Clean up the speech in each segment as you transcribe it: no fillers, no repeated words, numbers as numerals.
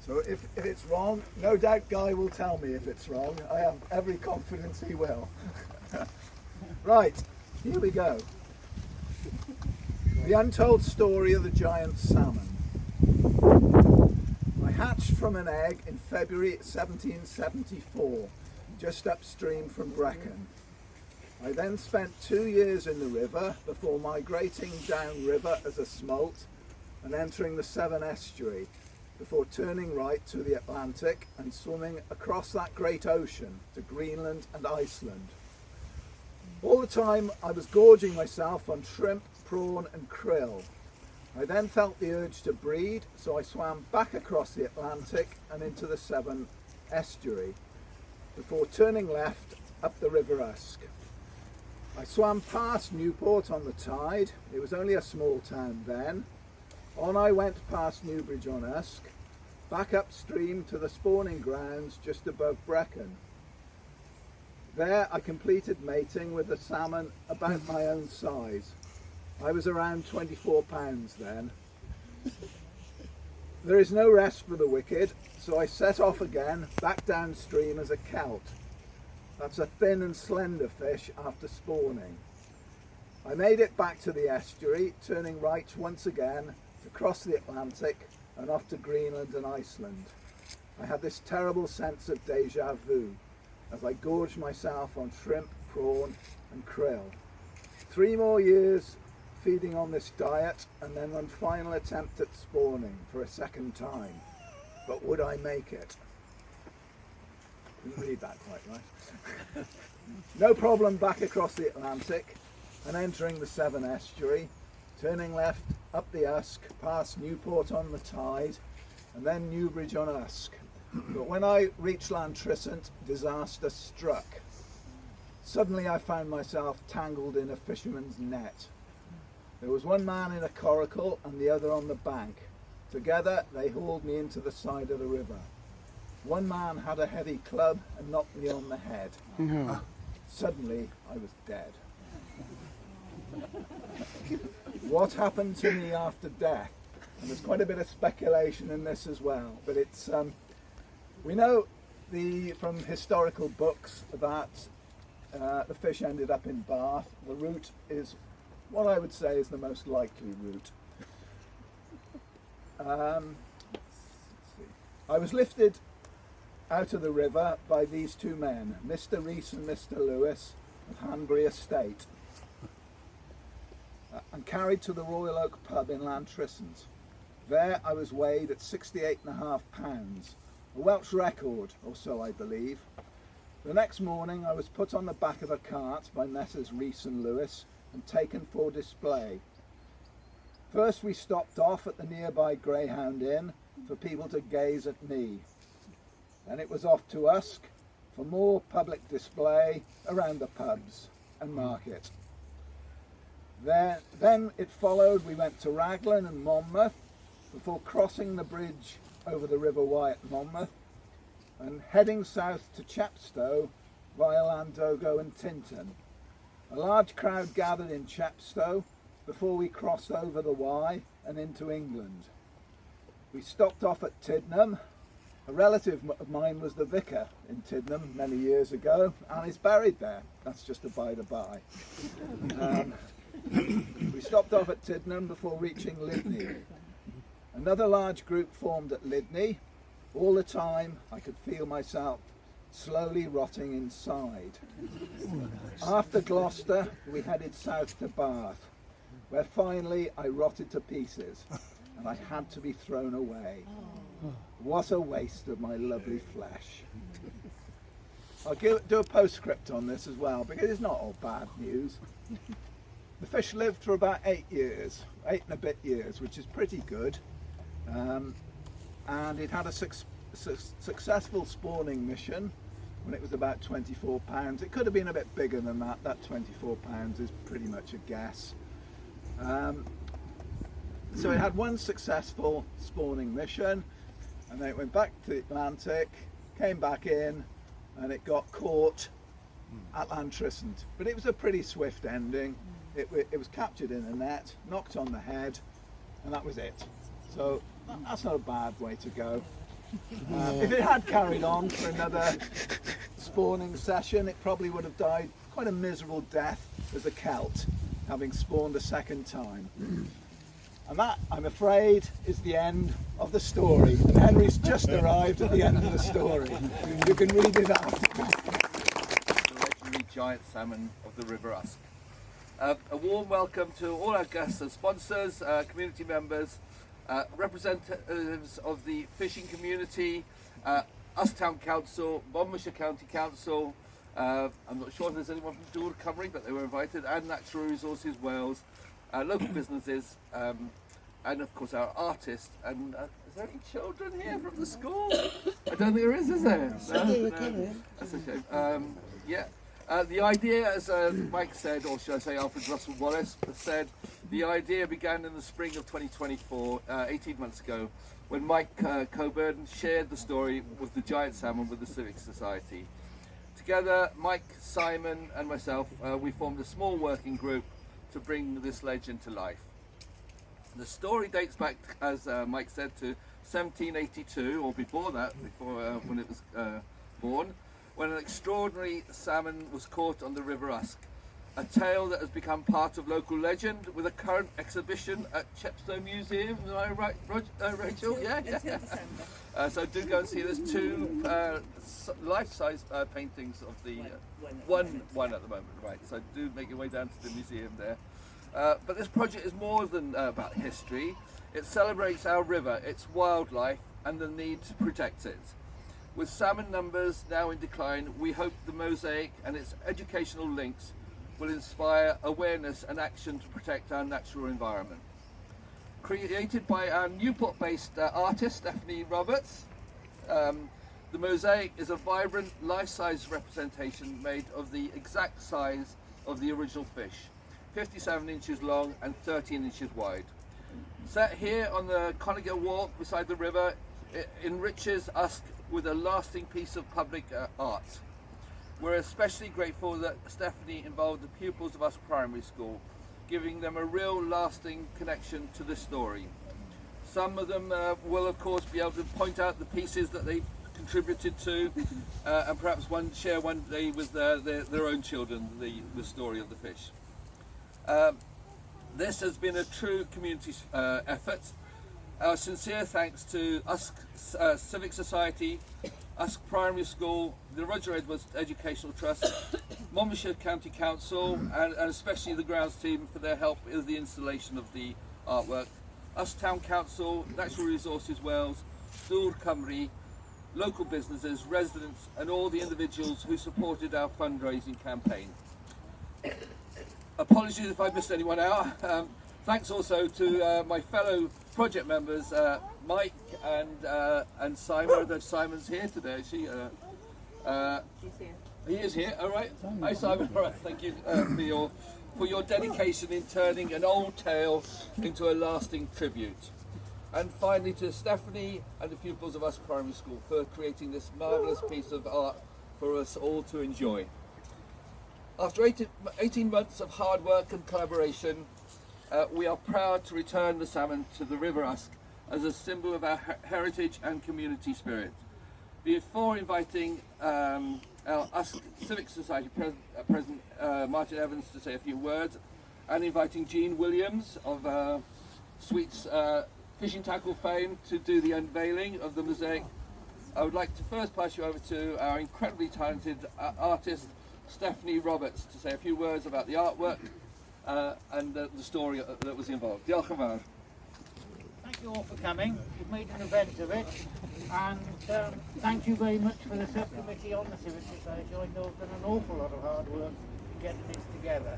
So if it's wrong, no doubt Guy will tell me if it's wrong. I have every confidence he will. Right, here we go. The untold story of the giant salmon. I hatched from an egg in February 1774, just upstream from Brecon. I then spent 2 years in the river before migrating downriver as a smolt and entering the Severn estuary, before turning right to the Atlantic and swimming across that great ocean to Greenland and Iceland. All the time I was gorging myself on shrimp, prawn and krill. I then felt the urge to breed, so I swam back across the Atlantic and into the Severn estuary, before turning left up the River Usk. I swam past Newport on the tide. It was only a small town then. On I went past Newbridge-on-Usk, back upstream to the spawning grounds just above Brecon. There I completed mating with a salmon about my own size. I was around 24 pounds then. There is no rest for the wicked, so I set off again, back downstream as a kelp. That's a thin and slender fish after spawning. I made it back to the estuary, turning right once again to cross the Atlantic and off to Greenland and Iceland. I had this terrible sense of deja vu as I gorged myself on shrimp, prawn and krill. 3 more years feeding on this diet and then one final attempt at spawning for a second time. But would I make it? Didn't read that quite right. No problem back across the Atlantic and entering the Severn estuary, turning left up the Usk, past Newport on the tide and then Newbridge-on-Usk. But when I reached Lantrisant, disaster struck. Suddenly I found myself tangled in a fisherman's net. There was one man in a coracle and the other on the bank. Together they hauled me into the side of the river. One man had a heavy club and knocked me on the head. Suddenly I was dead. What happened to me after death? And there's quite a bit of speculation in this as well, but it's we know from historical books that the fish ended up in Bath. The route is what I would say is the most likely route. I was lifted out of the river by these 2 men, Mr. Rees and Mr. Lewis of Hanbury Estate, and carried to the Royal Oak pub in Lantrisant. There I was weighed at 68.5 pounds, a Welsh record or so I believe. The next morning I was put on the back of a cart by Messrs. Rees and Lewis and taken for display. First we stopped off at the nearby Greyhound Inn for people to gaze at me. Then it was off to Usk for more public display around the pubs and market. Then it followed, we went to Raglan and Monmouth before crossing the bridge over the River Wye at Monmouth and heading south to Chepstow via Llandogo and Tintern. A large crowd gathered in Chepstow before we crossed over the Wye and into England. We stopped off at Tidnam. A relative of mine was the vicar in Tidnam many years ago and is buried there. That's just a by the by. We stopped off at Tidnam before reaching Lydney. Another large group formed at Lydney. All the time I could feel myself slowly rotting inside. After Gloucester we headed south to Bath, where finally I rotted to pieces and I had to be thrown away. What a waste of my lovely flesh. I'll do a postscript on this as well, because it's not all bad news. The fish lived for about 8 years, 8 and a bit years, which is pretty good. And it had a successful spawning mission when it was about 24 pounds. It could have been a bit bigger than that. That 24 pounds is pretty much a guess. So it had one successful spawning mission, and then it went back to the Atlantic, came back in, and it got caught at Lantrisant. But it was a pretty swift ending. It was captured in a net, knocked on the head, and that was it. So that's not a bad way to go. If it had carried on for another spawning session, it probably would have died quite a miserable death as a Celt, having spawned a second time. And that, I'm afraid, is the end of the story. And Henry's just arrived at the end of the story. You can read it after. The legendary giant salmon of the River Usk. A warm welcome to all our guests and sponsors, community members, representatives of the fishing community, Usk Town Council, Monmouthshire County Council. I'm not sure if there's anyone from Dŵr Cymru, but they were invited, and Natural Resources Wales, local businesses, and of course our artists. And is there any children here from the school? I don't think there is there? No? That's a shame. Yeah. The idea, as Mike said, or should I say Alfred Russel Wallace said, the idea began in the spring of 2024, 18 months ago, when Mike Cowburn shared the story with the Giant Salmon with the Civic Society. Together, Mike, Simon and myself, we formed a small working group to bring this legend to life. The story dates back, as Mike said, to 1782, or before that, when it was born, when an extraordinary salmon was caught on the River Usk. A tale that has become part of local legend with a current exhibition at Chepstow Museum. Am I right, Rachel? Yeah. So do go and see. There's two life-size paintings of the one at the moment. Right. So do make your way down to the museum there. But this project is more than about history. It celebrates our river, its wildlife, and the need to protect it. With salmon numbers now in decline, we hope the mosaic and its educational links will inspire awareness and action to protect our natural environment. Created by our Newport-based artist, Stephanie Roberts, the mosaic is a vibrant, life-size representation made of the exact size of the original fish, 57 inches long and 13 inches wide. Set here on the Congar Walk beside the river, it enriches Usk with a lasting piece of public art. We're especially grateful that Stephanie involved the pupils of Usk Primary School, giving them a real lasting connection to this story. Some of them will of course be able to point out the pieces that they contributed to and perhaps share one day with their own children the story of the fish. This has been a true community effort. Our sincere thanks to Usk Civic Society, Usk Primary School, the Roger Edwards Educational Trust, Monmouthshire County Council, and especially the grounds team for their help with the installation of the artwork, Usk Town Council, Natural Resources Wales, Dŵr Cymru, local businesses, residents, and all the individuals who supported our fundraising campaign. Apologies if I missed anyone out. Thanks also to my fellow project members, Mike and Simon. Although Simon's here today, is she? He is here. All right. Hi, Simon. All right. Thank you for your dedication in turning an old tale into a lasting tribute. And finally, to Stephanie and the pupils of Usk Primary School for creating this marvellous piece of art for us all to enjoy. After 18 months of hard work and collaboration, we are proud to return the salmon to the River Usk as a symbol of our heritage and community spirit. Before inviting our Usk Civic Society President Martin Evans to say a few words, and inviting Jean Williams of Sweets Fishing Tackle fame to do the unveiling of the mosaic, I would like to first pass you over to our incredibly talented artist, Stephanie Roberts, to say a few words about the artwork and the story that was involved. Diolch yn fawr. Thank you all for coming. You've made an event of it, and thank you very much for the subcommittee on the Civic Society. I know they've done an awful lot of hard work in getting this together.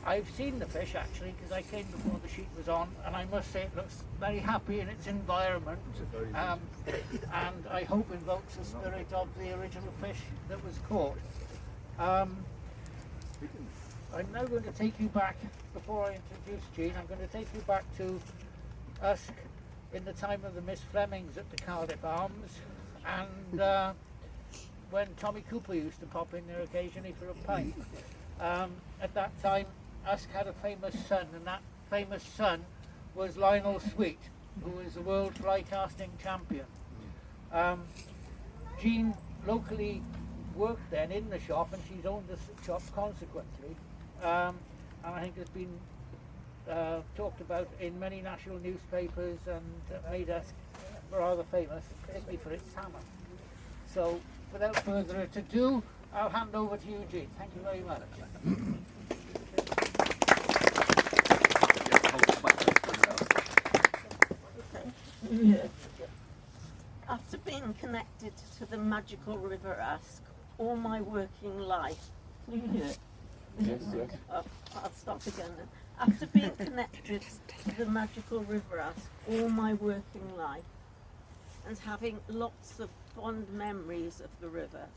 I've seen the fish actually because I came before the sheet was on, and I must say it looks very happy in its environment, and I hope invokes the spirit of the original fish that was caught. I'm now going to take you back, before I introduce Jean, I'm going to take you back to Usk in the time of the Miss Flemings at the Cardiff Arms, and when Tommy Cooper used to pop in there occasionally for a pint. At that time, Usk had a famous son, and that famous son was Lionel Sweet, who is the world fly casting champion. Jean locally worked then in the shop, and she's owned the shop consequently, and I think it's been talked about in many national newspapers and made us rather famous, particularly for its salmon. So without further ado, I'll hand over to you, Jean. Thank you very much. After being connected to the magical River Usk all my working life, can you hear it? Yes, yes. Oh, I'll stop again then. After being connected to the magical River Usk all my working life, and having lots of fond memories of the river,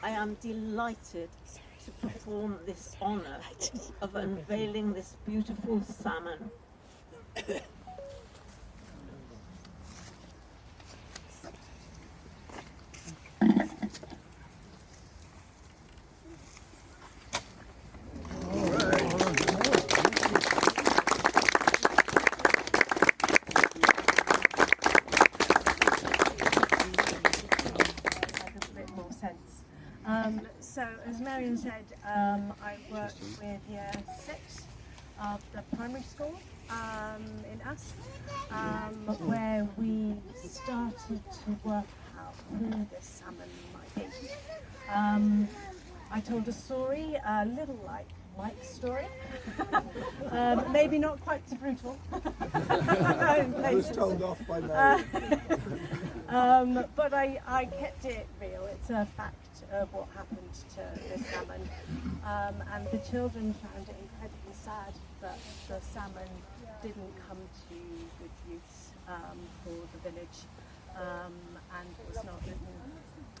I am delighted to perform this honour of unveiling this beautiful salmon. So, as Marion said, I work with year 6 of the primary school in Usk, where we started to work out who this salmon might be. I told a story, a little like Mike's story, maybe not quite so brutal. I was told off by Mary. But I kept it real. It's a fact of what happened to this salmon, and the children found it incredibly sad that the salmon didn't come to good use for the village, and was not eaten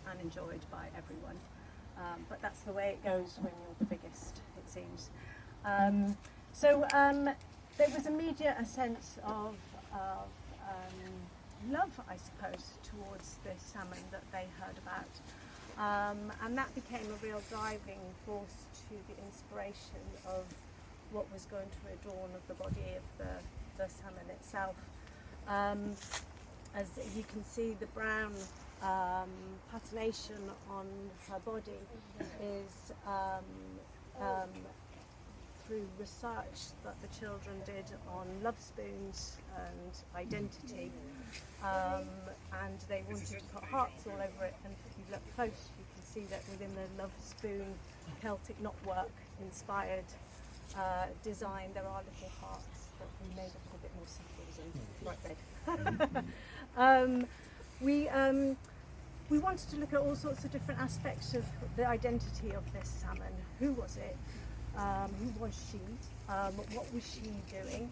and enjoyed by everyone. But that's the way it goes when you're the biggest, it seems. So there was immediate a sense of love, I suppose, towards this salmon that they heard about. And that became a real driving force to the inspiration of what was going to adorn of the body of the salmon itself. As you can see, the brown patination on her body is through research that the children did on love spoons and identity, and they wanted to put hearts all over it, and if you look close you can see that within the love spoon Celtic knotwork inspired design there are little hearts that we made up a bit more subtle and bright red. We wanted to look at all sorts of different aspects of the identity of this salmon. Who was it? Who was she? What was she doing?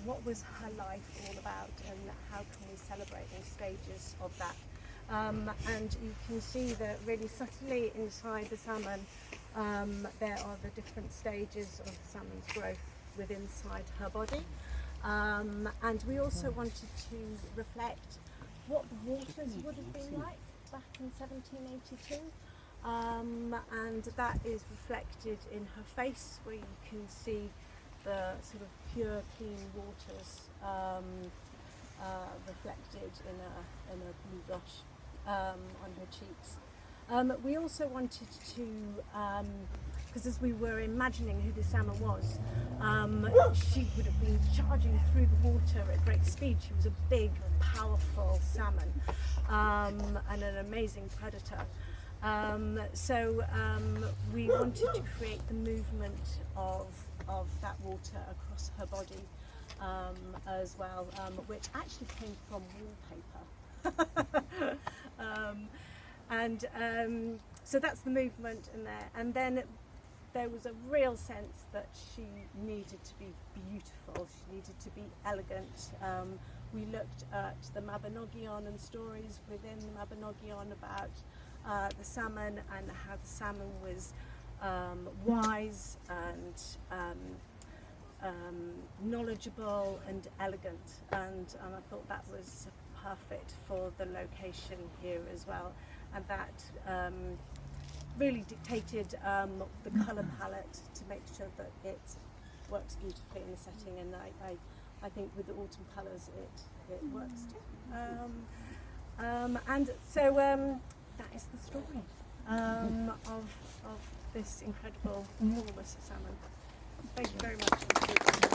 What was her life all about, and how can we celebrate all stages of that? And you can see that really subtly inside the salmon there are the different stages of the salmon's growth within inside her body. And we also wanted to reflect what the waters would have been like back in 1782. And that is reflected in her face, where you can see the sort of pure, clean waters reflected in a blue blush on her cheeks. We also wanted to, because as we were imagining who the salmon was, she would have been charging through the water at great speed. She was a big, powerful salmon, and an amazing predator. So we wanted to create the movement of that water across her body as well, which actually came from wallpaper. So that's the movement in there. And then there was a real sense that she needed to be beautiful, she needed to be elegant. We looked at the Mabinogion and stories within the Mabinogion about the salmon, and how the salmon was wise and knowledgeable and elegant, and I thought that was perfect for the location here as well, and that really dictated the colour palette to make sure that it works beautifully in the setting. And I think with the autumn colours it works too. And so that is the story of this incredible enormous salmon. Thank you very much.